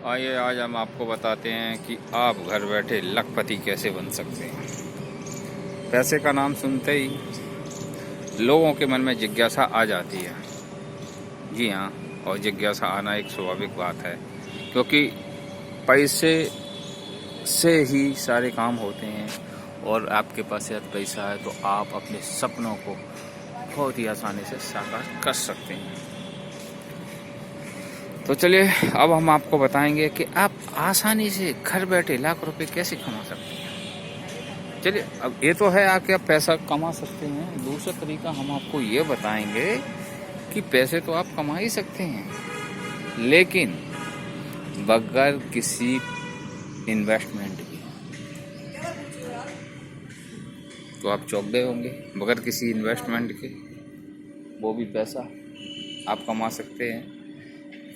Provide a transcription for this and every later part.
आइए आज हम आपको बताते हैं कि आप घर बैठे लखपति कैसे बन सकते हैं। पैसे का नाम सुनते ही लोगों के मन में जिज्ञासा आ जाती है। जी हाँ, और जिज्ञासा आना एक स्वाभाविक बात है, क्योंकि पैसे से ही सारे काम होते हैं और आपके पास यदि पैसा है तो आप अपने सपनों को बहुत ही आसानी से साकार कर सकते हैं। तो चलिए अब हम आपको बताएंगे कि आप आसानी से घर बैठे लाख रुपए कैसे कमा सकते हैं। चलिए, अब ये तो है कि आप पैसा कमा सकते हैं। दूसरा तरीका हम आपको ये बताएंगे कि पैसे तो आप कमा ही सकते हैं, लेकिन बगैर किसी इन्वेस्टमेंट के। तो आप चौंक गए होंगे, बगैर किसी इन्वेस्टमेंट के वो भी पैसा आप कमा सकते हैं।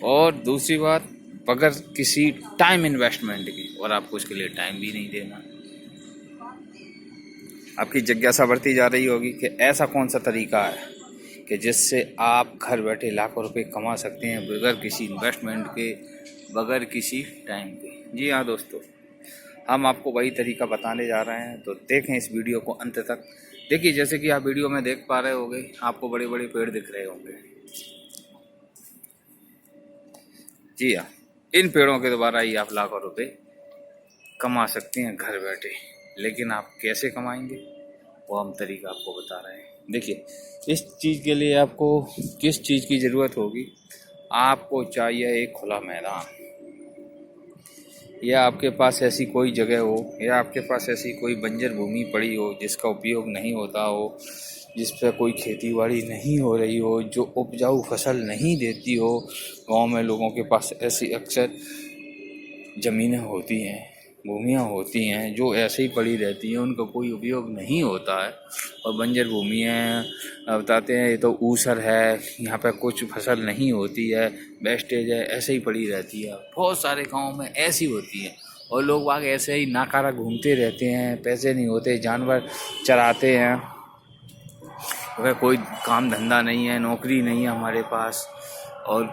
और दूसरी बात, बगैर किसी टाइम इन्वेस्टमेंट की, और आपको उसके लिए टाइम भी नहीं देना। आपकी जिज्ञासा बढ़ती जा रही होगी कि ऐसा कौन सा तरीका है कि जिससे आप घर बैठे लाखों रुपए कमा सकते हैं बगैर किसी इन्वेस्टमेंट के, बगैर किसी टाइम के। जी हाँ दोस्तों, हम आपको वही तरीका बताने जा रहे हैं, तो देखें इस वीडियो को अंत तक। देखिए, जैसे कि आप वीडियो में देख पा रहे होंगे, आपको बड़े बड़े पेड़ दिख रहे होंगे। जी हाँ, इन पेड़ों के द्वारा ही आप लाखों रुपए कमा सकते हैं घर बैठे। लेकिन आप कैसे कमाएंगे वो हम तरीका आपको बता रहे हैं। देखिए, इस चीज़ के लिए आपको किस चीज़ की ज़रूरत होगी। आपको चाहिए एक खुला मैदान, या आपके पास ऐसी कोई जगह हो, या आपके पास ऐसी कोई बंजर भूमि पड़ी हो जिसका उपयोग नहीं होता हो, जिस पर कोई खेती बाड़ी नहीं हो रही हो, जो उपजाऊ फसल नहीं देती हो। गांव में लोगों के पास ऐसी अक्सर ज़मीनें होती हैं, भूमियाँ होती हैं जो ऐसे ही पड़ी रहती हैं, उनका कोई उपयोग नहीं होता है। और बंजर भूमि है, बताते हैं ये तो ऊसर है, यहाँ पे कुछ फसल नहीं होती है, वेस्टेज है, ऐसे ही पड़ी रहती है। बहुत सारे गाँव में ऐसी होती है और लोग बाग ऐसे ही नाकारा घूमते रहते हैं, पैसे नहीं होते, जानवर चराते हैं। अगर कोई काम धंधा नहीं है, नौकरी नहीं है हमारे पास, और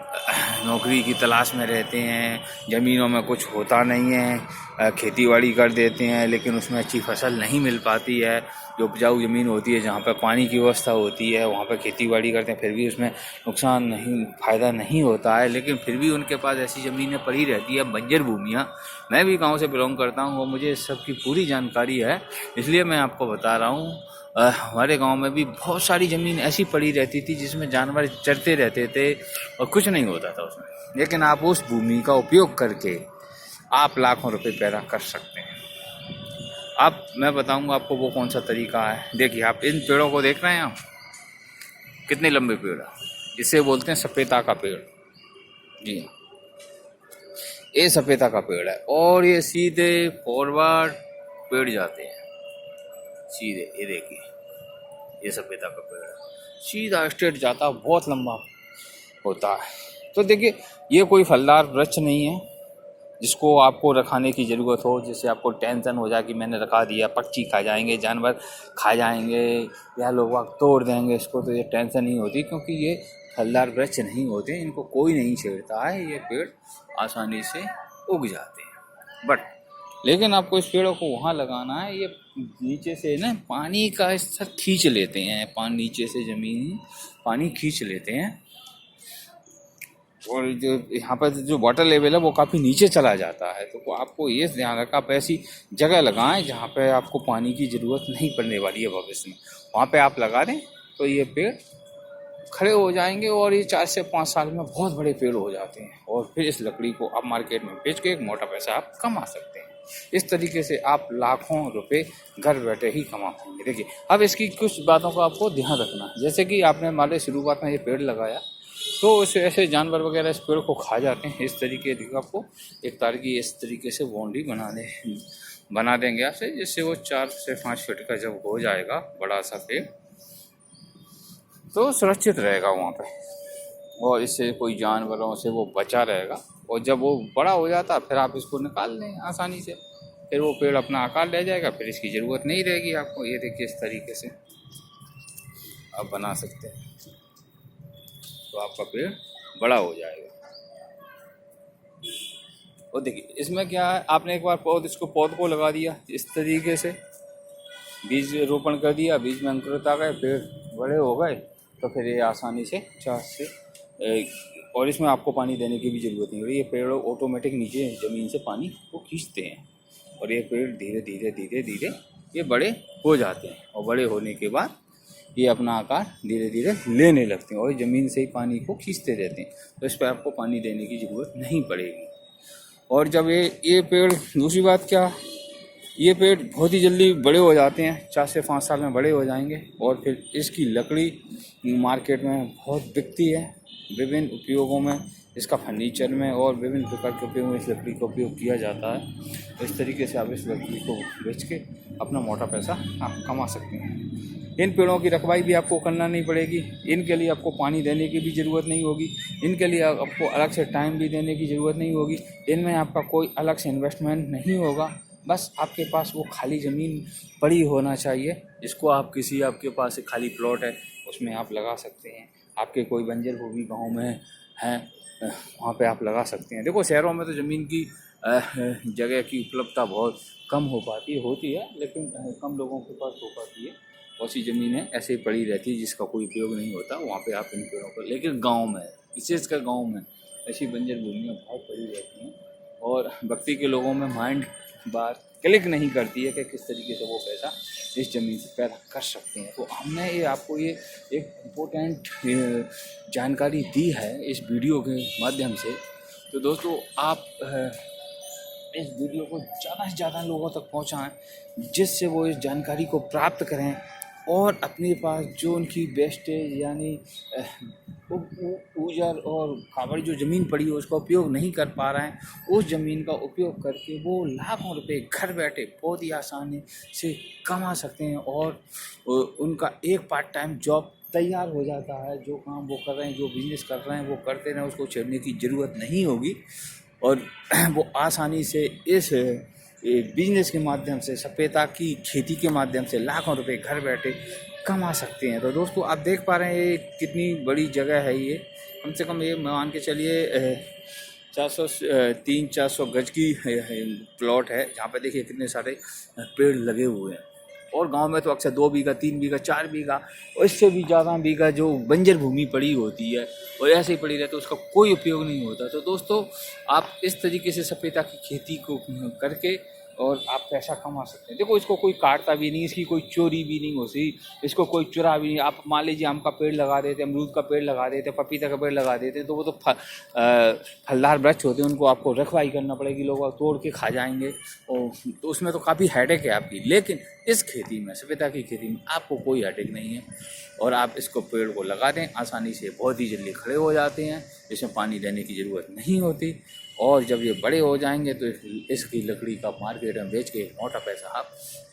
नौकरी की तलाश में रहते हैं, ज़मीनों में कुछ होता नहीं है, खेतीबाड़ी कर देते हैं लेकिन उसमें अच्छी फसल नहीं मिल पाती है। जो उपजाऊ ज़मीन होती है, जहाँ पर पानी की व्यवस्था होती है, वहाँ पर खेतीबाड़ी करते हैं, फिर भी उसमें नुकसान नहीं, फ़ायदा नहीं होता है, लेकिन फिर भी उनके पास ऐसी ज़मीनें पड़ी रहती है, बंजर भूमियाँ। मैं भी गाँव से बिलोंग करता हूँ और मुझे इस सब की पूरी जानकारी है, इसलिए मैं आपको बता रहा हूँ। हमारे गांव में भी बहुत सारी ज़मीन ऐसी पड़ी रहती थी जिसमें जानवर चरते रहते थे और कुछ नहीं होता था उसमें, लेकिन आप उस भूमि का उपयोग करके आप लाखों रुपए पैदा कर सकते हैं। अब मैं बताऊंगा आपको वो कौन सा तरीका है। देखिए, आप इन पेड़ों को देख रहे हैं, आप कितने लंबे पेड़ हैं, इसे बोलते हैं सपेता का पेड़। जी हाँ, ये सपेता का पेड़ है और ये सीधे फॉरवर्ड पेड़ जाते हैं, सीधे। ये देखिए, ये सपेता का पेड़ है, सीधा स्ट्रेट जाता, बहुत लंबा होता है। तो देखिए, ये कोई फलदार वृक्ष नहीं है जिसको आपको रखाने की ज़रूरत हो, जिससे आपको टेंशन हो जाए कि मैंने रखा दिया, पक्षी खा जाएंगे, जानवर खा जाएंगे, या लोग वाग तोड़ देंगे इसको। तो ये टेंशन नहीं होती, क्योंकि ये फलदार वृक्ष नहीं होते, इनको कोई नहीं छेड़ता है, ये पेड़ आसानी से उग जाते हैं। बट लेकिन आपको इस पेड़ों को वहाँ लगाना है, ये नीचे से ना पानी का स्तर खींच लेते हैं, पानी नीचे से ज़मीन पानी खींच लेते हैं, और जो यहाँ पर जो वाटर लेवल है वो काफ़ी नीचे चला जाता है। तो आपको ये ध्यान रखा, आप ऐसी जगह लगाएं जहाँ पे आपको पानी की ज़रूरत नहीं पड़ने वाली है भविष्य में, वहाँ पे आप लगा दें तो ये पेड़ खड़े हो जाएंगे और ये 4 से 5 साल में बहुत बड़े पेड़ हो जाते हैं। और फिर इस लकड़ी को आप मार्केट में बेच के एक मोटा पैसा आप कमा सकते हैं। इस तरीके से आप लाखों रुपए घर बैठे ही कमा पाएंगे। देखिए, अब इसकी कुछ बातों का आपको ध्यान रखना है। जैसे कि आपने मान लो शुरुआत में ये पेड़ लगाया, तो इसे ऐसे जानवर वगैरह इस पेड़ को खा जाते हैं। इस तरीके देखो, आपको एक तार की इस तरीके से बाउंड्री बना देंगे आपसे, जिससे वो 4 से 5 फीट का जब हो जाएगा बड़ा सा पेड़, तो सुरक्षित रहेगा वहाँ पे, और इससे कोई जानवरों से वो बचा रहेगा। और जब वो बड़ा हो जाता फिर आप इसको निकाल लें आसानी से, फिर वो पेड़ अपना आकार ले जाएगा, फिर इसकी ज़रूरत नहीं रहेगी आपको। ये देखिए, इस तरीके से आप बना सकते हैं, तो आपका पेड़ बड़ा हो जाएगा। और देखिए इसमें क्या है, आपने एक बार इसको पौध को लगा दिया इस तरीके से, बीज रोपण कर दिया, बीज में अंकुरित आ गए, पेड़ बड़े हो गए, तो फिर ये आसानी से और इसमें आपको पानी देने की भी ज़रूरत नहीं होगी। ये पेड़ ऑटोमेटिक नीचे ज़मीन से पानी को खींचते हैं और ये पेड़ धीरे धीरे धीरे धीरे ये बड़े हो जाते हैं और बड़े होने के बाद ये अपना आकार धीरे धीरे लेने लगते हैं और ज़मीन से ही पानी को खींचते रहते हैं, तो इस पर आपको पानी देने की ज़रूरत नहीं पड़ेगी। और जब ये पेड़, दूसरी बात क्या, ये पेड़ बहुत ही जल्दी बड़े हो जाते हैं, 4 से 5 साल में बड़े हो जाएंगे और फिर इसकी लकड़ी मार्केट में बहुत बिकती है, विभिन्न उपयोगों में, इसका फर्नीचर में और विभिन्न प्रकार के उपयोग में इस लकड़ी का उपयोग किया जाता है। इस तरीके से आप इस लकड़ी को बेच के अपना मोटा पैसा आप कमा सकते हैं। इन पेड़ों की रखवाली भी आपको करना नहीं पड़ेगी, इनके लिए आपको पानी देने की भी ज़रूरत नहीं होगी, इनके लिए आपको अलग से टाइम भी देने की ज़रूरत नहीं होगी, इनमें आपका कोई अलग से इन्वेस्टमेंट नहीं होगा। बस आपके पास वो खाली ज़मीन पड़ी होना चाहिए, इसको आप आपके पास एक खाली प्लॉट है उसमें आप लगा सकते हैं। आपके कोई बंजर भूमि गाँव में है वहाँ पे आप लगा सकते हैं। देखो शहरों में तो ज़मीन की जगह की उपलब्धता बहुत कम होती है, लेकिन कम लोगों के पास हो पाती है। बहुत सी ज़मीनें ऐसे ही पड़ी रहती है जिसका कोई उपयोग नहीं होता, वहाँ पे आप इन पेड़ों पर, लेकिन गांव में, विशेषकर गांव में ऐसी बंजर भूमियाँ बहुत पड़ी रहती हैं और व्यक्ति के लोगों में माइंड बात क्लिक नहीं करती है कि किस तरीके से वो पैसा इस ज़मीन से पैदा कर सकते हैं। तो हमने आपको ये एक इम्पोर्टेंट जानकारी दी है इस वीडियो के माध्यम से। तो दोस्तों आप इस वीडियो को ज़्यादा से ज़्यादा लोगों तक पहुंचाएं, जिससे वो इस जानकारी को प्राप्त करें और अपने पास जो उनकी वेस्टेज यानी ऊजर और काबड़ जो ज़मीन पड़ी है उसका उपयोग नहीं कर पा रहे हैं, उस ज़मीन का उपयोग करके वो लाखों रुपए घर बैठे बहुत ही आसानी से कमा सकते हैं और उनका एक पार्ट टाइम जॉब तैयार हो जाता है। जो काम वो कर रहे हैं, जो बिज़नेस कर रहे हैं वो करते रहें, उसको छोड़ने की ज़रूरत नहीं होगी और वो आसानी से इस बिजनेस के माध्यम से, सपेता की खेती के माध्यम से लाखों रुपए घर बैठे कमा सकते हैं। तो दोस्तों आप देख पा रहे हैं ये कितनी बड़ी जगह है, ये कम से कम ये मान के चलिए 300-400 गज की प्लॉट है, जहाँ पे देखिए कितने सारे पेड़ लगे हुए हैं। और गांव में तो अक्सर 2 बीघा, 3 बीघा, 4 बीघा और इससे भी ज़्यादा बीघा जो बंजर भूमि पड़ी होती है और ऐसे ही पड़ी रहती है, उसका कोई उपयोग नहीं होता। तो दोस्तों आप इस तरीके से सपेता की खेती को करके और आप पैसा कमा सकते हैं। देखो इसको कोई काटता भी नहीं, इसकी कोई चोरी भी नहीं होती, इसको कोई चुरा भी नहीं। आप मान लीजिए आम का पेड़ लगा देते, अमरूद का पेड़ लगा देते, पपीता का पेड़ लगा देते, तो वो तो फलदार वृक्ष होते हैं, उनको आपको रखवाली करना पड़ेगी, लोग तोड़ के खा जाएंगे और तो उसमें तो काफ़ी हेडेक है आपकी। लेकिन इस खेती में, सपेता की खेती में आपको कोई हेडेक नहीं है और आप इसको पेड़ को लगा दें, आसानी से बहुत ही जल्दी खड़े हो जाते हैं, इसमें पानी देने की ज़रूरत नहीं होती और जब ये बड़े हो जाएंगे तो इसकी लकड़ी का मार्केट में बेच के मोटा पैसा आप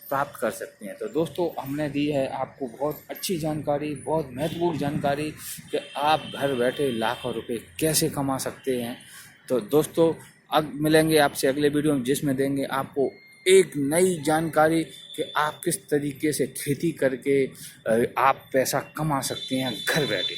प्राप्त कर सकते हैं। तो दोस्तों हमने दी है आपको बहुत अच्छी जानकारी, बहुत महत्वपूर्ण जानकारी कि आप घर बैठे लाखों रुपए कैसे कमा सकते हैं। तो दोस्तों अब मिलेंगे आपसे अगले वीडियो में, जिसमें देंगे आपको एक नई जानकारी कि आप किस तरीके से खेती करके आप पैसा कमा सकते हैं घर बैठे।